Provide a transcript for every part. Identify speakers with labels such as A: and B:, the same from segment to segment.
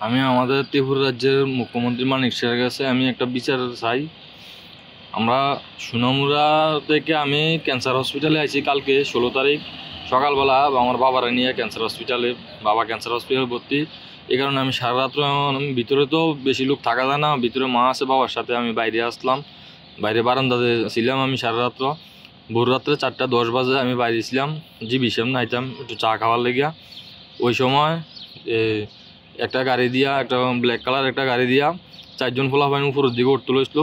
A: আমি আমাদের ত্রিপুরা রাজ্যের মুখ্যমন্ত্রী মানিক স্যারের কাছে আমি একটা বিচার চাই। আমরা সোনামুড়া থেকে আমি ক্যান্সার হসপিটালে আইছি কালকে 16 তারিখ সকালবেলা। আমার বাবারা নিয়ে ক্যান্সার হসপিটালে, বাবা ক্যান্সার হসপিটালে ভর্তি। এই কারণে আমি সারা রাত্র, ভিতরে তো বেশি লোক থাকা যায় না, ভিতরে মা আছে বাবার সাথে, আমি বাইরে আসলাম, বাইরে বারান্দাতে ছিলাম আমি সারা রাত্র। ভোর রাত্রে 4:10 বাজে আমি বাইরে ছিলাম, জিবি সামনে আইতাম একটু চা খাওয়ার লেগিয়া। ওই সময় একটা গাড়ি দিয়া, একটা ব্ল্যাক কালার একটা গাড়ি দিয়া 4জন পোলাপাইন উপরের দিকে উঠতে লইছিল।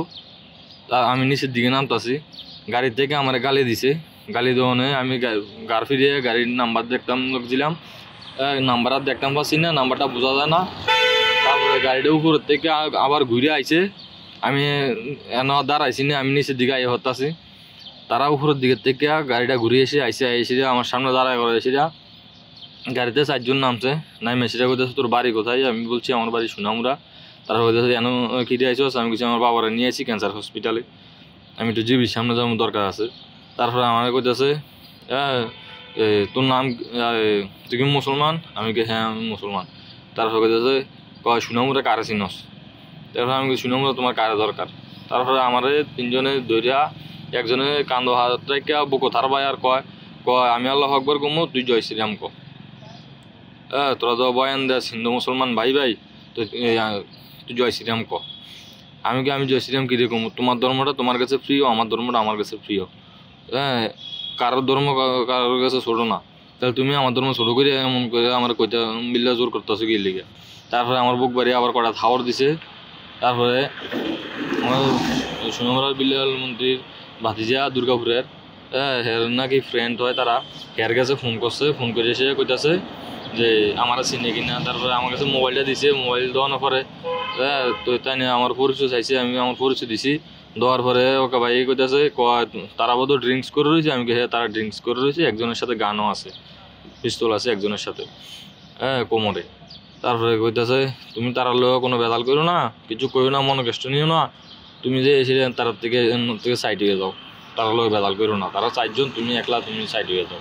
A: তা আমি নিচের দিকে নামতাছি, গাড়ির থেকে আমার গালি দিছে। গালি দেওয়ানে আমি গাড়ি ফিরিয়ে গাড়ির নাম্বার দেখতাম, দিলাম, নাম্বার আর দেখতাম পাচ্ছি না, নাম্বারটা বোঝা যায় না। তারপরে গাড়িটা উপরের থেকে আবার ঘুরে আইছে, আমি দাঁড়াইছি না, আমি নিচের দিকে আইয়া হতাছি। তারা উপরের দিকের থেকে গাড়িটা ঘুরে এসে আইসে আমার সামনে দাঁড়ায় করে এসে গাড়িতে 4জন নামছে, নাই মেসিরা কইতেছে তোর বাড়ি কোথায়? আমি বলছি আমার বাড়ি সোনামুড়া। তারা কইতেছে এন কিনে আইসো? আমি কিছু আমার বাবারা নিয়ে আসি ক্যান্সার হসপিটালে, আমি একটু জিবির সামনে যাওয়ার দরকার আছে। তারপরে আমার কইতেছে তোর নাম, তুই কি মুসলমান? আমি কি হ্যাঁ আমি মুসলমান। তারপরে কইতেছে কয় সোনামুড়া কারে চিনস? তারপরে আমি সোনামুড়া তোমার কারে দরকার? তারপরে আমার 3জনে দৌড়িয়া, একজনে কান্দ হাত রেখে বুকো থার ভাই আর কয় কয় আমি আল্লাহ আকবর কমু, তুই জয় শ্রীরাম ক। তোরা তো বয়ান দেস হিন্দু মুসলমান ভাই ভাই, তো তুই জয় শ্রীরাম ক। আমি জয় শ্রীরাম কী রকম? তোমার ধর্মটা তোমার কাছে প্রিয়, আমার ধর্মটা আমার কাছে প্রিয়। কারোর ধর্ম কারোর কাছে ছোটো না, তাহলে তুমি আমার ধর্ম ছোটো করে এমন করে আমার কইটা মিল্লা জোর করতেছো কি লিগে? তারপরে আমার বুক বাড়ি আবার কটা থাওয়ার দিছে। তারপরে আমার সোনামুড়ার বিল্লাল মন্ত্রীর ভাতিজা দুর্গাপুরের, হের নাকি ফ্রেন্ড হয়, তারা হের কাছে ফোন করছে, ফোন করে এসে কইতাছে যে আমার চিনি কিনা। তারপরে আমার কাছে মোবাইলটা দিছে, মোবাইল দেওয়ানোর পরে তো তাই নিয়ে আমার পরিচয় চাইছে, আমি আমার পরিচয় দিছি। দেওয়ার পরে ওকে ভাই কইতাছে কয় তারা বোধহয় ড্রিঙ্কস করে রয়েছে। আমি হ্যাঁ তারা ড্রিঙ্কস করে রয়েছে, একজনের সাথে গানও আছে, পিস্তল আছে একজনের সাথে কোমরে। তারপরে কইতাছে তুমি তারার লোক কোনো বেদাল করো না, কিছু করো না, মনে কষ্ট নিও না, তুমি যে এসে তার থেকে সাইড হয়ে যাও, তার লোক বেদাল করো না, তারা 4জন, তুমি একলা, তুমি সাইড হয়ে যাও,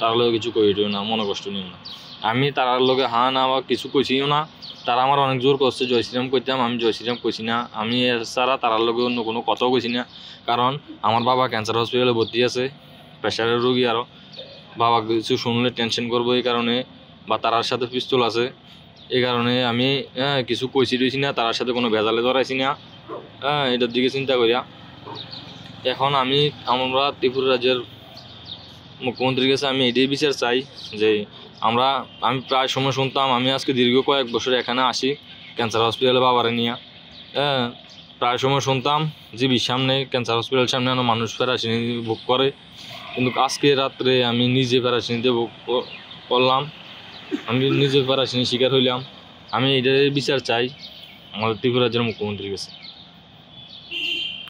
A: তার লোক কিছু করিও না, মনে কষ্ট নিও না। আমি তারার লোকে হা না বা কিছু কইছিও না। তারা আমার অনেক জোর করছে জয় শ্রীরাম কইতাম, আমি জয় শ্রীরাম কইছি না। আমি এছাড়া তারার লোকে অন্য কোনো কথাও কইছি না, কারণ আমার বাবা ক্যান্সার হসপিটালে ভর্তি আছে, প্রেশারের রোগী। আরও বাবা কিছু শুনলে টেনশন করবো এই কারণে, বা তারার সাথে পিস্তল আছে এই কারণে আমি কিছু কইছি রয়েছি না, তার সাথে কোনো ভেজালে ধরাইছি না, এটার দিকে চিন্তা করিয়া। এখন আমরা ত্রিপুরা রাজ্যের মুখ্যমন্ত্রীর কাছে আমি এটাই বিচার চাই যে আমি প্রায় সময় শুনতাম, আমি আজকে দীর্ঘ কয়েক বছর এখানে আসি ক্যান্সার হসপিটালে বাবারে নিয়ে, প্রায় সময় শুনতাম জিবির সামনে, ক্যান্সার হসপিটাল সামনে মানুষ প্যারাসিনি ভোগ করে, কিন্তু আজকে রাত্রে আমি নিজে প্যারাসিনিতে ভোগ করলাম, আমি নিজে প্যারাসিনি শিকার হইলাম। আমি এটার বিচার চাই আমাদের ত্রিপুরা রাজ্যের মুখ্যমন্ত্রীর কাছে।